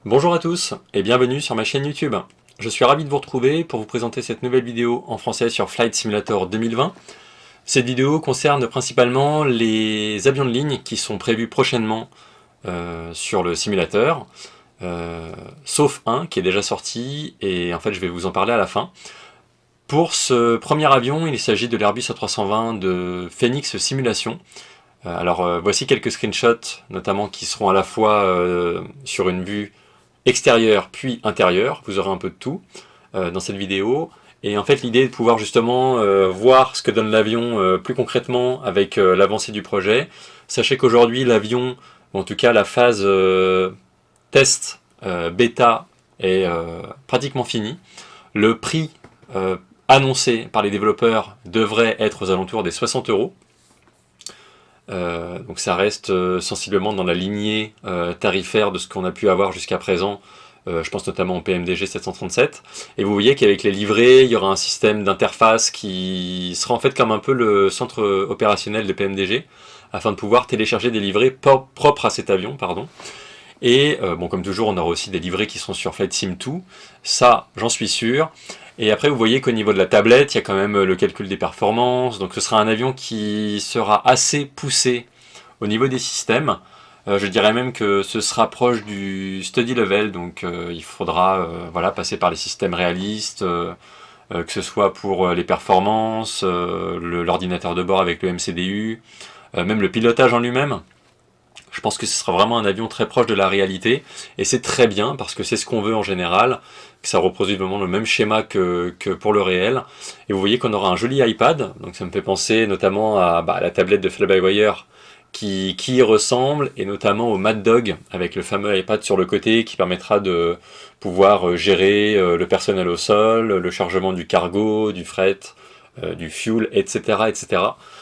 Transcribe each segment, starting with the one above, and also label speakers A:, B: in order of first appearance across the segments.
A: Bonjour à tous et bienvenue sur ma chaîne YouTube. Je suis ravi de vous retrouver pour vous présenter cette nouvelle vidéo en français sur Flight Simulator 2020. Cette vidéo concerne principalement les avions de ligne qui sont prévus prochainement sur le simulateur, sauf un qui est déjà sorti et en fait je vais vous en parler à la fin. Pour ce premier avion, il s'agit de l'Airbus A320 de Phoenix Simulation. Voici quelques screenshots, notamment qui seront à la fois sur une vue extérieure puis intérieure. Vous aurez un peu de tout dans cette vidéo. Et en fait, l'idée est de pouvoir justement voir ce que donne l'avion plus concrètement avec l'avancée du projet. Sachez qu'aujourd'hui, l'avion, ou en tout cas la phase test bêta est pratiquement finie. Le prix annoncé par les développeurs devrait être aux alentours des 60 €. Donc ça reste sensiblement dans la lignée tarifaire de ce qu'on a pu avoir jusqu'à présent. Je pense notamment au PMDG 737. Et vous voyez qu'avec les livrets, il y aura un système d'interface qui sera en fait comme un peu le centre opérationnel de PMDG, afin de pouvoir télécharger des livrets propres à cet avion. Et comme toujours, on aura aussi des livrets qui sont sur Flight Sim 2. Ça, j'en suis sûr. Et après, vous voyez qu'au niveau de la tablette, il y a quand même le calcul des performances. Donc ce sera un avion qui sera assez poussé au niveau des systèmes. Je dirais même que ce sera proche du study level. Donc il faudra passer par les systèmes réalistes, que ce soit pour les performances, l'ordinateur de bord avec le MCDU, même le pilotage en lui-même. Je pense que ce sera vraiment un avion très proche de la réalité, et c'est très bien, parce que c'est ce qu'on veut en général, que ça reproduise vraiment le même schéma que pour le réel. Et vous voyez qu'on aura un joli iPad, donc ça me fait penser notamment à la tablette de Fly-by-Wire qui y ressemble, et notamment au Mad Dog, avec le fameux iPad sur le côté qui permettra de pouvoir gérer le personnel au sol, le chargement du cargo, du fret, du fuel, etc., etc.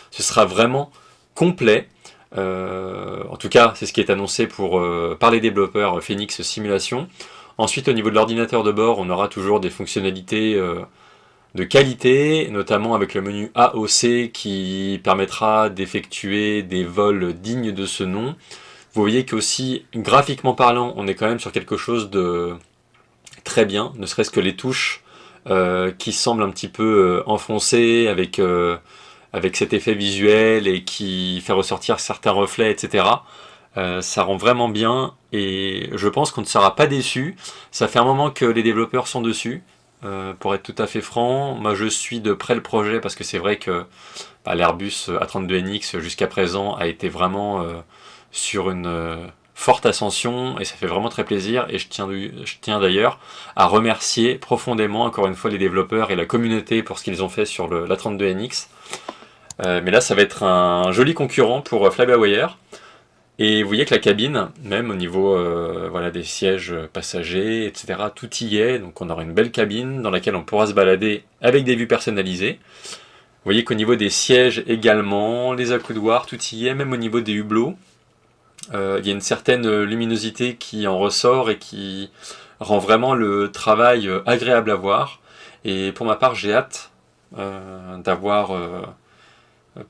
A: Ce sera vraiment complet. En tout cas, c'est ce qui est annoncé par les développeurs Phoenix Simulation. Ensuite, au niveau de l'ordinateur de bord, on aura toujours des fonctionnalités de qualité, notamment avec le menu AOC qui permettra d'effectuer des vols dignes de ce nom. Vous voyez qu'aussi, graphiquement parlant, on est quand même sur quelque chose de très bien, ne serait-ce que les touches qui semblent un petit peu enfoncées avec cet effet visuel et qui fait ressortir certains reflets, etc. Ça rend vraiment bien, et je pense qu'on ne sera pas déçu. Ça fait un moment que les développeurs sont dessus, pour être tout à fait franc. Moi je suis de près le projet, parce que c'est vrai que l'Airbus A32NX jusqu'à présent a été vraiment sur une forte ascension, et ça fait vraiment très plaisir. Et je tiens d'ailleurs à remercier profondément encore une fois les développeurs et la communauté pour ce qu'ils ont fait sur l'A32NX. Mais là ça va être un joli concurrent pour Fly-by-Wire. Et vous voyez que la cabine, même au niveau des sièges passagers, etc., tout y est. Donc on aura une belle cabine dans laquelle on pourra se balader avec des vues personnalisées. Vous voyez qu'au niveau des sièges également, les accoudoirs, tout y est, même au niveau des hublots. Il y a une certaine luminosité qui en ressort et qui rend vraiment le travail agréable à voir. Et pour ma part, j'ai hâte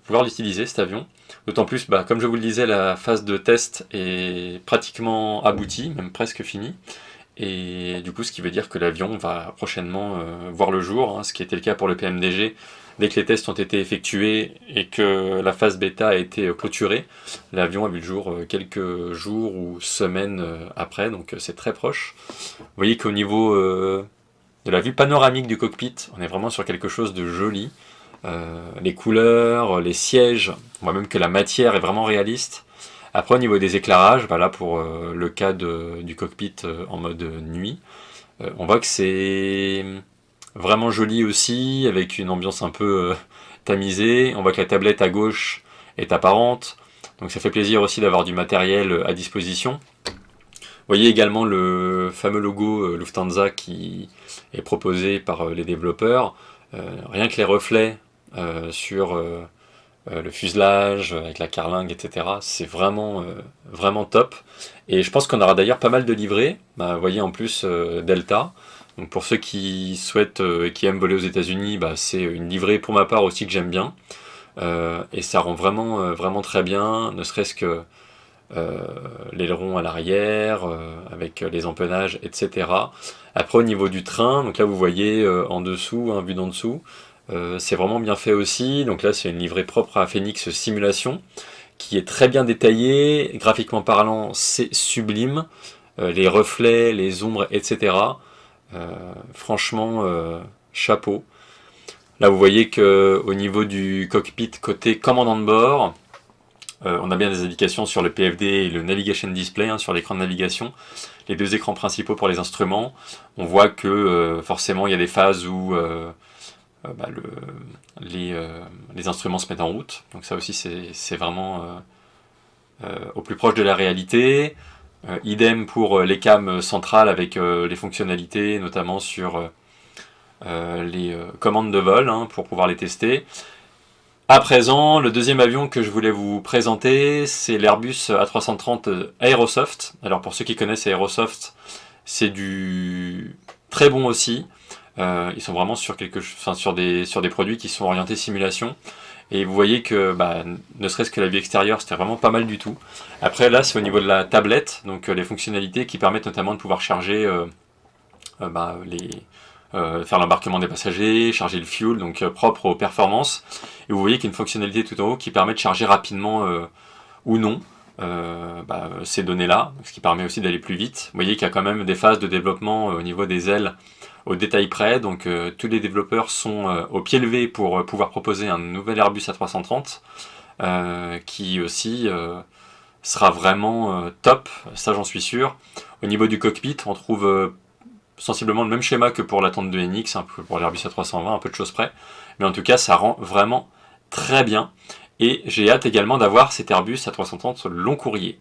A: pouvoir l'utiliser, cet avion. D'autant plus, comme je vous le disais, la phase de test est pratiquement aboutie, même presque finie. Et du coup, ce qui veut dire que l'avion va prochainement voir le jour, ce qui était le cas pour le PMDG. Dès que les tests ont été effectués et que la phase bêta a été clôturée, l'avion a vu le jour quelques jours ou semaines après, donc c'est très proche. Vous voyez qu'au niveau de la vue panoramique du cockpit, on est vraiment sur quelque chose de joli. Les couleurs, les sièges, on voit même que la matière est vraiment réaliste. Après, au niveau des éclairages, là pour le cas du cockpit en mode nuit, on voit que c'est vraiment joli aussi, avec une ambiance un peu tamisée. On voit que la tablette à gauche est apparente, donc ça fait plaisir aussi d'avoir du matériel à disposition. Vous voyez également le fameux logo Lufthansa qui est proposé par les développeurs. Rien que les reflets sur le fuselage, avec la carlingue, etc. C'est vraiment, vraiment top. Et je pense qu'on aura d'ailleurs pas mal de livrets. Vous voyez en plus Delta. Donc pour ceux qui souhaitent et qui aiment voler aux États-Unis, c'est une livrée pour ma part aussi que j'aime bien. Et ça rend vraiment, vraiment très bien, ne serait-ce que l'aileron à l'arrière, avec les empennages, etc. Après au niveau du train, donc là vous voyez en dessous, vu d'en dessous, c'est vraiment bien fait aussi. Donc là c'est une livrée propre à Phoenix Simulation, qui est très bien détaillée, graphiquement parlant c'est sublime, les reflets, les ombres, etc. Franchement, chapeau. Là vous voyez que au niveau du cockpit côté commandant de bord, on a bien des indications sur le PFD et le Navigation Display, sur l'écran de navigation, les deux écrans principaux pour les instruments. On voit que forcément il y a des phases où les instruments se mettent en route. Donc ça aussi c'est vraiment au plus proche de la réalité. Idem pour les cams centrales avec les fonctionnalités, notamment sur les commandes de vol, pour pouvoir les tester. À présent, le deuxième avion que je voulais vous présenter, c'est l'Airbus A330 Aerosoft. Alors pour ceux qui connaissent Aerosoft, c'est du très bon aussi. Ils sont vraiment sur sur des produits qui sont orientés simulation. Et vous voyez que, ne serait-ce que la vue extérieure, c'était vraiment pas mal du tout. Après là, c'est au niveau de la tablette, donc les fonctionnalités qui permettent notamment de pouvoir charger faire l'embarquement des passagers, charger le fuel, donc propre aux performances. Et vous voyez qu'il y a une fonctionnalité tout en haut qui permet de charger rapidement ou non ces données-là, ce qui permet aussi d'aller plus vite. Vous voyez qu'il y a quand même des phases de développement au niveau des ailes au détail près, donc tous les développeurs sont au pied levé pour pouvoir proposer un nouvel Airbus A330 qui aussi sera vraiment top, ça j'en suis sûr. Au niveau du cockpit, on trouve sensiblement le même schéma que pour l'attente de NX, pour l'Airbus A320, un peu de choses près, mais en tout cas ça rend vraiment très bien, et j'ai hâte également d'avoir cet Airbus A330 long courrier.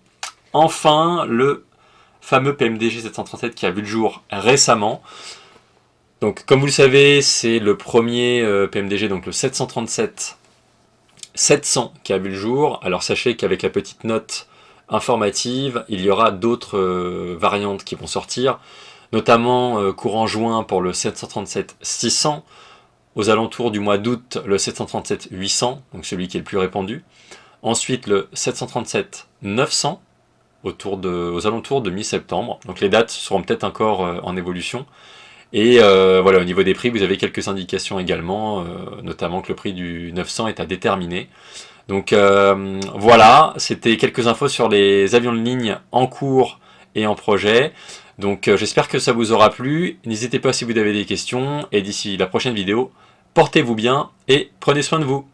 A: Enfin, le fameux PMDG 737 qui a vu le jour récemment. Donc comme vous le savez, c'est le premier PMDG, donc le 737 700 qui a vu le jour. Alors sachez qu'avec la petite note informative, il y aura d'autres variantes qui vont sortir, notamment courant juin pour le 737-600, aux alentours du mois d'août le 737-800, donc celui qui est le plus répandu, ensuite le 737-900, aux alentours de mi-septembre, donc les dates seront peut-être encore en évolution, et voilà, au niveau des prix, vous avez quelques indications également, notamment que le prix du 900 est à déterminer. Donc voilà, c'était quelques infos sur les avions de ligne en cours et en projet. Donc j'espère que ça vous aura plu. N'hésitez pas si vous avez des questions. Et d'ici la prochaine vidéo, portez-vous bien et prenez soin de vous.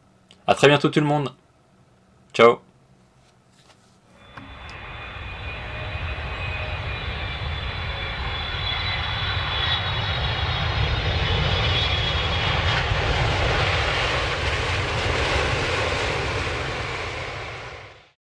A: A très bientôt tout le monde. Ciao.